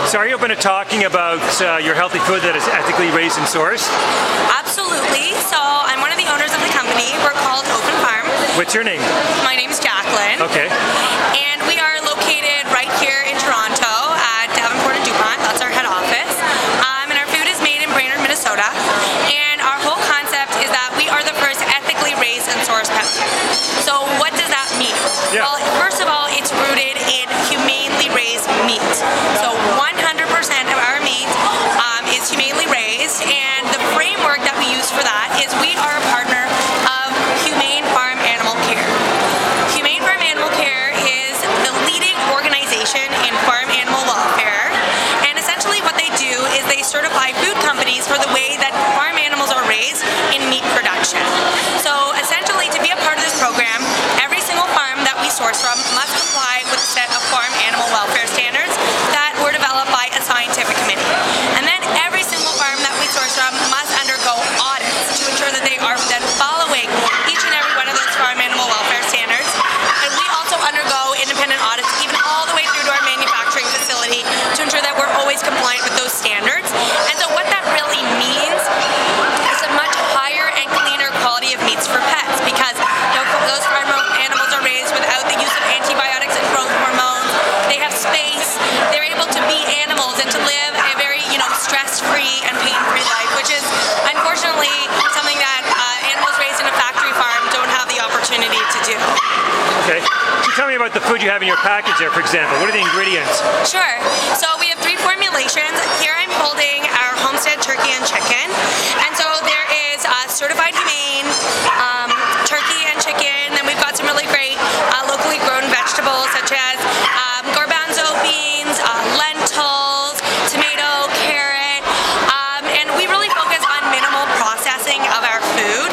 So are you open to talking about your healthy food that is ethically raised and sourced? Absolutely. So I'm one of the owners of the company. We're called Open Farm. What's your name? My name's Jacqueline. Okay. And we are located right here in Toronto at Davenport and DuPont. That's our head office. And our food is made in Brainerd, Minnesota. And our whole concept is that we are the first ethically raised and sourced pet food. So what does that mean? Yeah. Well, first of all, it's rooted in humanely raised meat. So 100% of our meat is humanely raised, and the framework that we use for that is we are a partner of Humane Farm Animal Care. Humane Farm Animal Care is the leading organization in farm animal welfare, and essentially what they do is they certify food companies for the way that farm animals are raised in meat production. So essentially, to be a part of this program, every single farm that we source from must comply with a set of farm animal welfare standards that were developed by a scientific committee. And then every single farm that we source from must undergo audits to ensure that they are then following each and every one of those farm animal welfare standards. And we also undergo independent audits even all the way through to our manufacturing facility to ensure that we're always compliant with those standards. And so what that really means is a much higher and cleaner quality of meats for pets, because those farm animals are raised without the use of antibiotics and growth hormones. They have space. They're able to be animals and to live a very, stress-free and pain-free life, which is unfortunately something that animals raised in a factory farm don't have the opportunity to do. Okay. So tell me about the food you have in your package there, for example. What are the ingredients? Sure. So we have 3 formulations. Here I'm holding our homestead turkey and chicken. And so there is certified humane turkey and chicken. Then we've got some really great locally grown vegetables such as garbanzo beans, lentils, tomato, carrot. And we really focus on minimal processing of our food.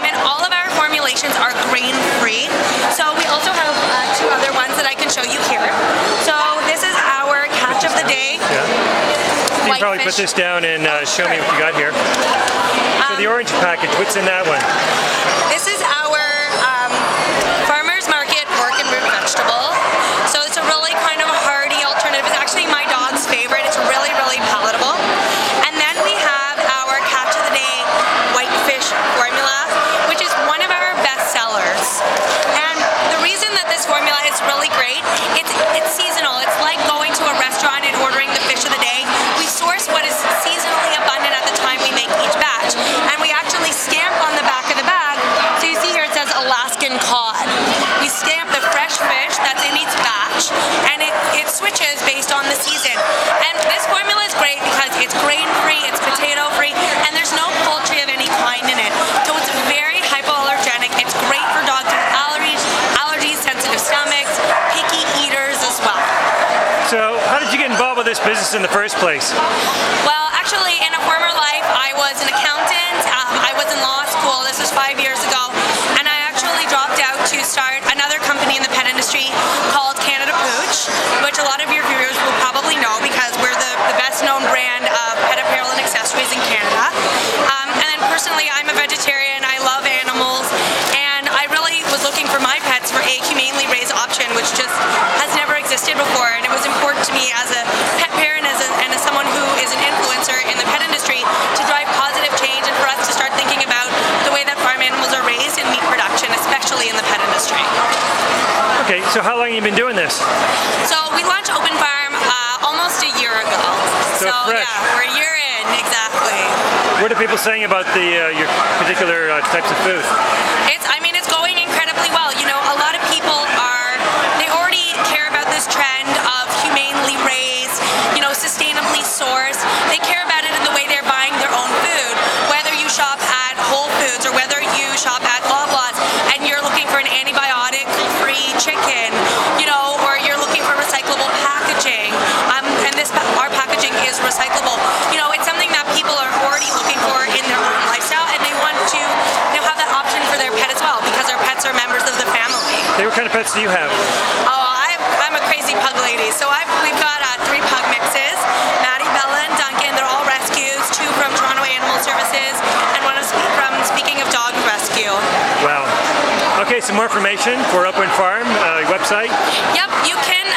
And all of our formulations are grain-free. So we also have 2 other ones that I can show you here. So this is our catch of the day. Yeah. You can probably put this down and show me what you got here. So the orange package, what's in that one? This is our farmer's market pork and root vegetable. So it's a really kind of hearty alternative. It's actually my dog's favorite. It's really, really palatable. And then we have our catch of the day whitefish formula, which is one of our best sellers. And the reason that this formula is really great, it's seasonal. It's like going to a restaurant and ordering the fish of the day. We source what is seasonally abundant at the time we make each batch. And we actually stamp on the back of the bag. So you see here it says Alaskan cod. We stamp the fresh fish that's in each batch, and it switches based on the season. And this formula is great because it's grain-free, it's potato-free, and there's no poultry of any kind in it. So it's very hypoallergenic. It's great for dogs with allergies, sensitive stomachs, picky eaters as well. So how did you get involved with this business in the first place? Well, actually, in a former life, I was an accountant. I was in law school. This was 5 years ago. And I actually dropped out to start another company in the pet industry called Canada Pooch, which a lot of your viewers will probably know because we're the best-known brand of pet apparel and accessories in Canada. And then personally, I'm a vegetarian. I love animals. And I really was looking for my pets for a humanely raised option, which just has never existed before. And it was important to me as a pet parent and as someone who is an influencer in the pet industry to drive positive change and for us to start thinking about the way that farm animals are raised in meat production, especially in the pet industry. Okay, so how long have you been doing this? So we launched Open Farm almost a year ago. So fresh. Yeah, we're a year in, exactly. What are people saying about your particular types of food? It's going incredibly well. A lot of people they already care about this trend of humanely raised, sustainably sourced. They care about it in the way they're buying their own food. Whether you shop at Whole Foods or whether you shop at Loblaws and you're looking for an antibiotic-free chicken, or you're looking for recyclable packaging, and our packaging is recyclable. It's something that people are already looking for in their own lifestyle, and they want to have that option for their pet as well because their pets are members of the family. Hey, what kind of pets do you have? Oh, I'm a crazy pug lady. So we've got 3 pug mixes, Maddie, Bella, and Duncan. They're all rescues, 2 from Toronto Animal Services, and 1 from Speaking of Dog Rescue. Wow. Okay, some more information for Open Farm website. Yep, you can